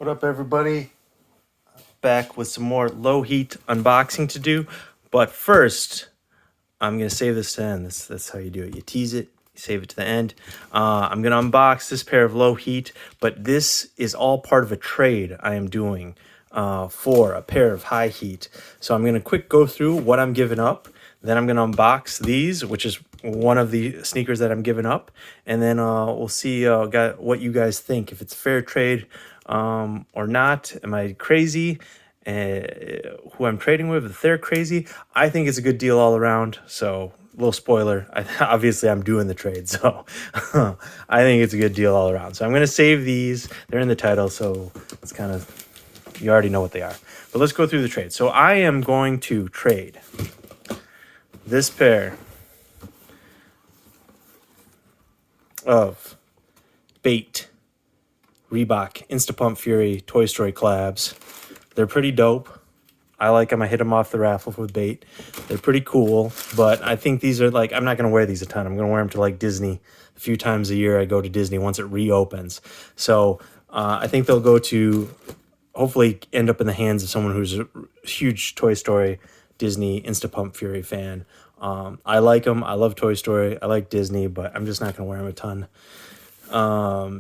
What up, everybody? Back with some more Lowheat unboxing to do. But first, I'm going to save this to end. That's how you do it. You tease it, you save it to the end. I'm going to unbox this pair of Lowheat, but this is all part of a trade I am doing for a pair of Highheat. So I'm going to quick go through what I'm giving up. Then I'm going to unbox these, which is one of the sneakers that I'm giving up. And then we'll see what you guys think, if it's a fair trade or not. Am I crazy? Who I'm trading with, if they're crazy. I think it's a good deal all around. So, little spoiler, obviously I'm doing the trade. So, I think it's a good deal all around. So, I'm going to save these. They're in the title, so it's kind of, you already know what they are. But let's go through the trade. So, I am going to trade this pair of Bait Reebok Instapump Fury Toy Story collabs. They're pretty dope. I like them. I hit them off the raffle with Bait. They're pretty cool, but I think these are like, I'm not going to wear these a ton. I'm going to wear them to like Disney. A few times a year I go to Disney once it reopens. So I think they'll go to, hopefully end up in the hands of someone who's a huge Toy Story, Disney, Instapump Fury fan. I like them. I love Toy Story. I like Disney, but I'm just not going to wear them a ton.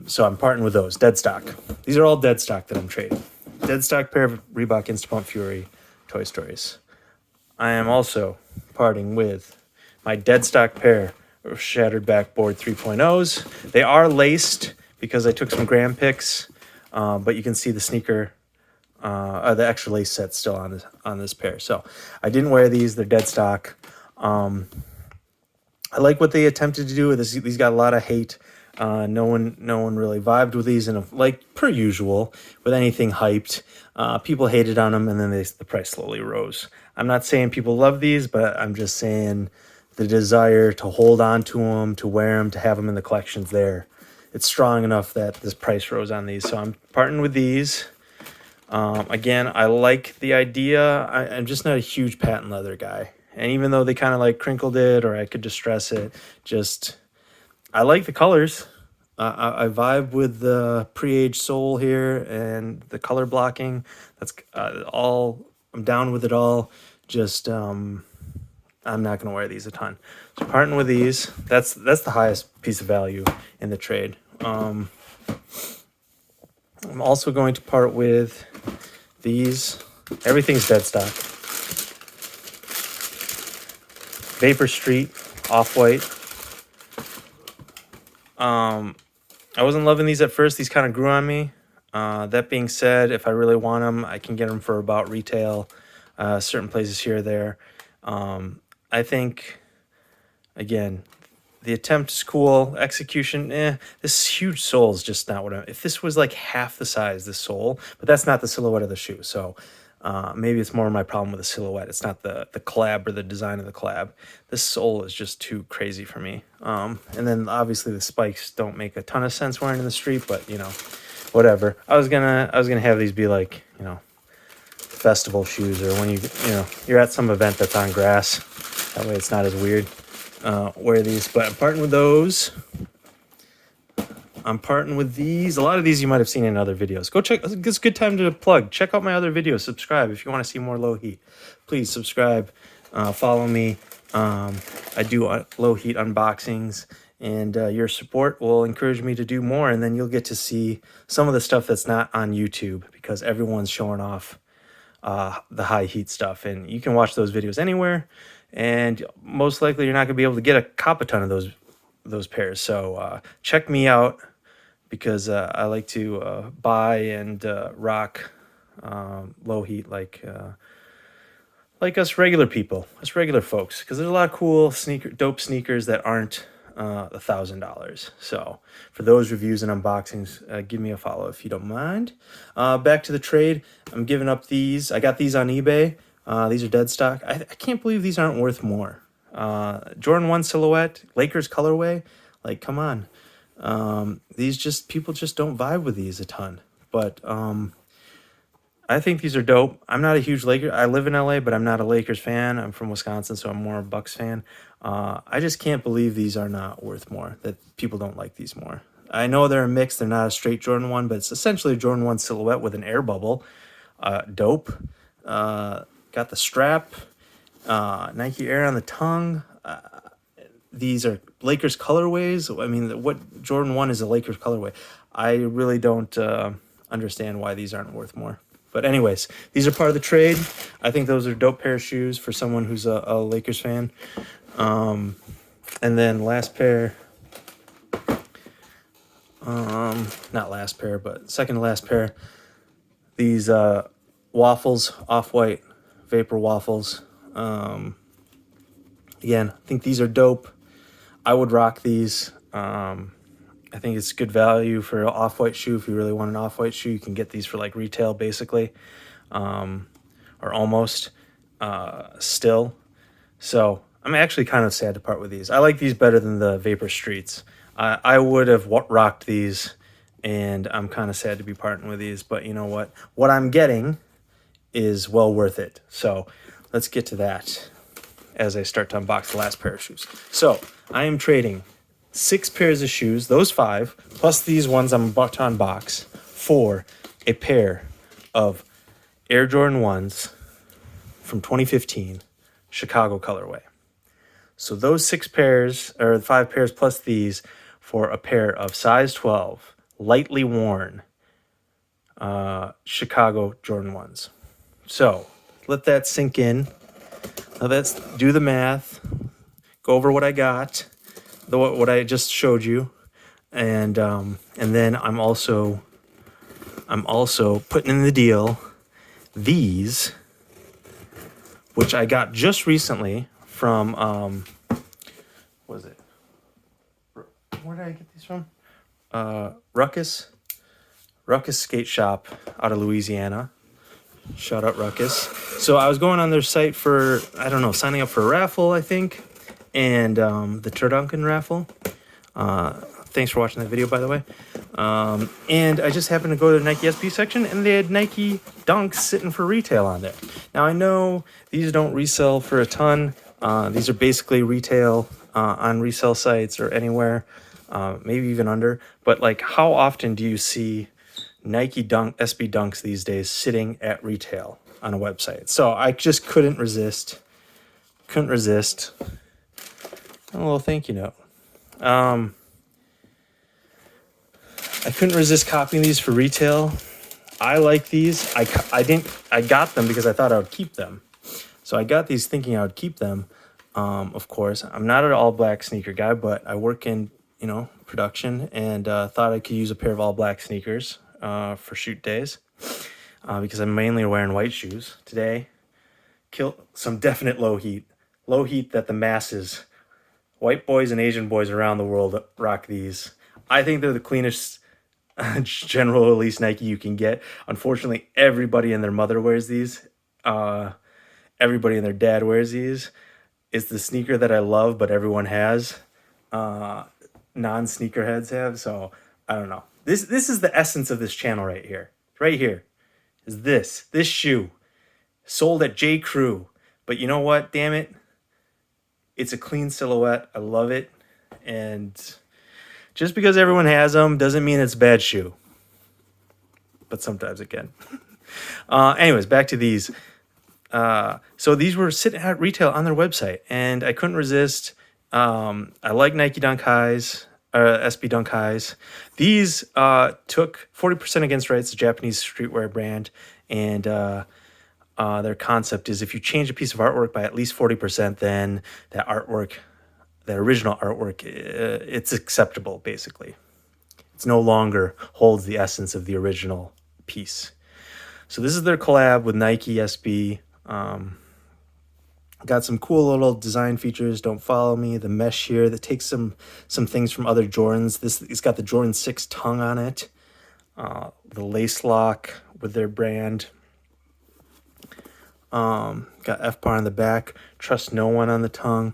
So I'm parting with those. Dead stock. These are all dead stock that I'm trading. Dead stock pair of Reebok Instapump Fury Toy Stories. I am also parting with my dead stock pair of Shattered Backboard 3.0s. They are laced because I took some gram pics, but you can see the sneaker, the extra lace set still on this pair. So I didn't wear these. They're dead stock. I like what they attempted to do with this. These got a lot of hate. No one really vibed with these, and like per usual with anything hyped, people hated on them, and then the price slowly rose. I'm not saying people love these, but I'm just saying the desire to hold on to them, to wear them, to have them in the collections there, it's strong enough that this price rose on these. So I'm parting with these. Again, I like the idea. I'm just not a huge patent leather guy, and even though they kind of like crinkled it, or I could distress it, I like the colors. I vibe with the pre-aged sole here and the color blocking. That's all. I'm down with it all. Just I'm not gonna wear these a ton. So parting with these. That's the highest piece of value in the trade. I'm also going to part with these. Everything's dead stock. Vapor Street Off-White. I wasn't loving these at first. These kind of grew on me. That being said, if I really want them, I can get them for about retail, certain places here or there. I think, again, the attempt is cool. Execution, this huge sole is just not what if this was like half the size, this sole, but that's not the silhouette of the shoe. So maybe it's more my problem with the silhouette. It's not the collab or the design of the collab. This sole is just too crazy for me. And then obviously the spikes don't make a ton of sense wearing in the street, but you know, whatever. I was gonna have these be like, you know, festival shoes, or when you're at some event that's on grass. That way it's not as weird. Wear these, but I'm parting with those. I'm parting with these. A lot of these you might have seen in other videos. Go check. It's a good time to plug. Check out my other videos. Subscribe if you want to see more Lowheat. Please subscribe. Follow me. I do Lowheat unboxings, and your support will encourage me to do more. And then you'll get to see some of the stuff that's not on YouTube, because everyone's showing off the Highheat stuff, and you can watch those videos anywhere. And most likely you're not going to be able to get a cop a ton of those pairs. So check me out, because I like to buy and rock Lowheat like us regular people, us regular folks, because there's a lot of cool dope sneakers that aren't $1,000. So for those reviews and unboxings, give me a follow if you don't mind. Back to the trade. I'm giving up these. I got these on eBay. These are dead stock. I can't believe these aren't worth more. Jordan 1 silhouette, Lakers colorway. Like, come on. People just don't vibe with these a ton. But I think these are dope. I'm not a huge Lakers. I live in LA, but I'm not a Lakers fan. I'm from Wisconsin, so I'm more a Bucks fan. I just can't believe these are not worth more, that people don't like these more. I know they're a mix. They're not a straight Jordan 1, but it's essentially a Jordan 1 silhouette with an air bubble. Dope. Got the strap. Nike Air on the tongue. These are Lakers colorways. I mean, what Jordan 1 is a Lakers colorway. I really don't understand why these aren't worth more. But anyways, these are part of the trade. I think those are dope pair of shoes for someone who's a Lakers fan. And then last pair, not last pair, but second to last pair, these waffles, off-white vapor waffles. Again, I think these are dope. I would rock these. I think it's good value for an off-white shoe. If you really want an off-white shoe, you can get these for like retail basically, or almost still. So I'm actually kind of sad to part with these. I like these better than the Vapor Streets. I would have rocked these, and I'm kind of sad to be parting with these. But you know what? What I'm getting is well worth it. So let's get to that as I start to unbox the last pair of shoes. So I am trading 6 pairs of shoes, those 5, plus these ones I'm about to unbox, for a pair of Air Jordan 1s from 2015, Chicago colorway. So those 6 pairs, or 5 pairs plus these, for a pair of size 12, lightly worn Chicago Jordan 1s. So let that sink in. Now let's do the math, go over what I got, what I just showed you, and then I'm also putting in the deal these, which I got just recently from what was it? Where did I get these from? Ruckus Skate Shop out of Louisiana. Shout out Ruckus. So I was going on their site for, I don't know, signing up for a raffle, I think, and the Turduncan raffle. Thanks for watching that video, by the way. And I just happened to go to the Nike SB section, and they had Nike Dunks sitting for retail on there. Now, I know these don't resell for a ton. These are basically retail on resale sites or anywhere, maybe even under. But, like, how often do you see Nike SB Dunks these days sitting at retail on a website? So I just couldn't resist. A little thank you note. I couldn't resist copying these for retail. I like these. I got them because I thought I would keep them. So I got these thinking I would keep them. Of course, I'm not an all black sneaker guy, but I work in, production, and thought I could use a pair of all black sneakers for shoot days, because I'm mainly wearing white shoes today. Kill some definite low heat that the masses, white boys and Asian boys around the world, rock these. I think they're the cleanest general release Nike you can get. Unfortunately, everybody and their mother wears these. Everybody and their dad wears these. It's the sneaker that I love, but everyone has. Non-sneakerheads have. So I don't know. This is the essence of this channel right here. Right here is this shoe sold at J. Crew. But you know what? Damn it. It's a clean silhouette. I love it. And just because everyone has them doesn't mean it's a bad shoe. But sometimes it can. Anyways, back to these. So these were sitting at retail on their website, and I couldn't resist. I like Nike Dunk Highs, SB Dunk Highs. These took 40% Against Right. It's a Japanese streetwear brand, and their concept is if you change a piece of artwork by at least 40%, then that original artwork, it's acceptable, basically. It's no longer holds the essence of the original piece. So this is their collab with Nike SB. Got some cool little design features. Don't follow me. The mesh here that takes some things from other Jordans. It's got the Jordan 6 tongue on it. The lace lock with their brand. Got FPAR on the back. Trust no one on the tongue.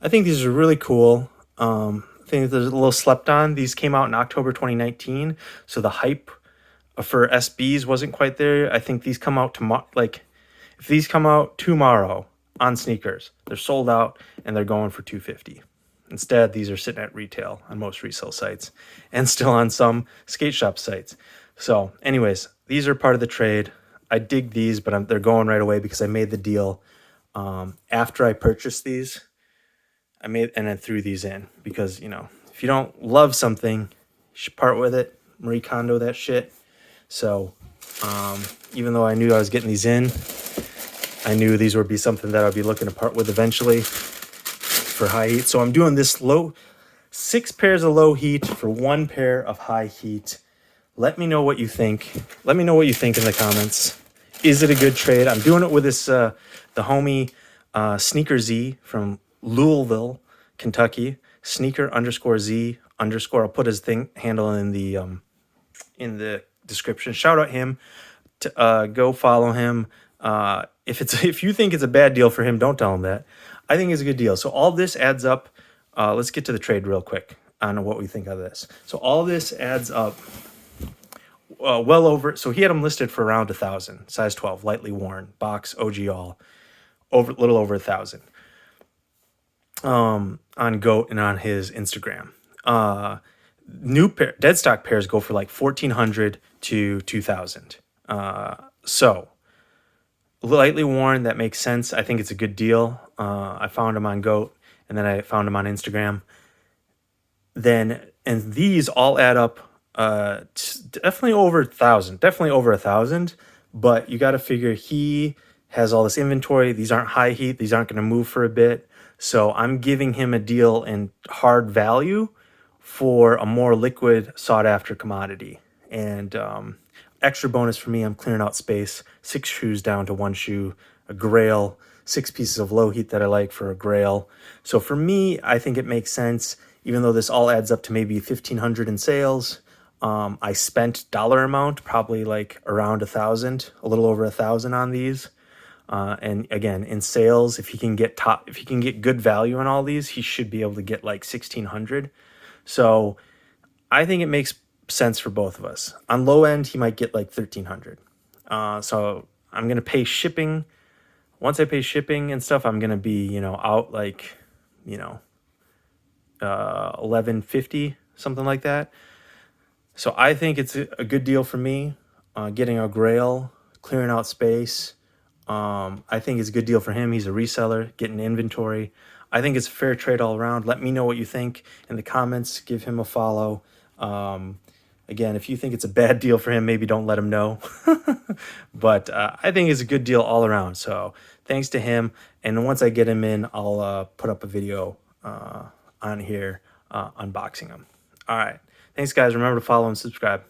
I think these are really cool. I think they're a little slept on. These came out in October 2019, so the hype for SBs wasn't quite there. I think these come out tomorrow. Like, if these come out tomorrow on sneakers, they're sold out and they're going for $250. Instead, these are sitting at retail on most resale sites and still on some skate shop sites. So anyways, these are part of the trade. I dig these, but they're going right away because I made the deal after I purchased these. I made and then threw these in because, you know, if you don't love something, you should part with it, Marie Kondo that shit. So even though I knew I was getting these in, I knew these would be something that I'd be looking to part with eventually for high heat. So I'm doing this 6 pairs of low heat for 1 pair of high heat. Let me know what you think. Let me know what you think in the comments. Is it a good trade? I'm doing it with this the homie Sneaker Z from Louisville, Kentucky. Sneaker_Z_. I'll put his handle in the description. Shout out him. Go follow him. If you think it's a bad deal for him, don't tell him that. I think it's a good deal. So all this adds up. Let's get to the trade real quick on what we think of this. So all this adds up well over. So he had them listed for around 1,000, size 12, lightly worn, box, OG all, little over 1,000 on Goat and on his Instagram. New dead stock pairs go for like 1,400 to 2,000. So lightly worn, that makes sense. I think it's a good deal. I found them on Goat, and then I found them on Instagram. And these all add up definitely over 1,000. Definitely over 1,000. But you got to figure he has all this inventory. These aren't high heat. These aren't going to move for a bit. So I'm giving him a deal in hard value for a more liquid, sought-after commodity. And extra bonus for me, I'm clearing out space. 6 shoes down to 1 shoe, a grail, 6 pieces of low heat that I like for a grail. So for me, I think it makes sense, even though this all adds up to maybe 1,500 in sales. I spent dollar amount probably like around 1,000, a little over 1,000 on these. And again, in sales, if he can get good value on all these, he should be able to get like 1,600. So I think it makes sense for both of us. On low end, he might get like 1,300. So I'm gonna pay shipping. Once I pay shipping and stuff, I'm gonna be out like 1,150, something like that. So I think it's a good deal for me. Getting a grail, clearing out space. I think it's a good deal for him. He's a reseller, getting inventory. I think it's a fair trade all around. Let me know what you think in the comments. Give him a follow. Again, if you think it's a bad deal for him, maybe don't let him know. But I think it's a good deal all around. So thanks to him. And once I get him in, I'll put up a video on here unboxing him. All right. Thanks, guys. Remember to follow and subscribe.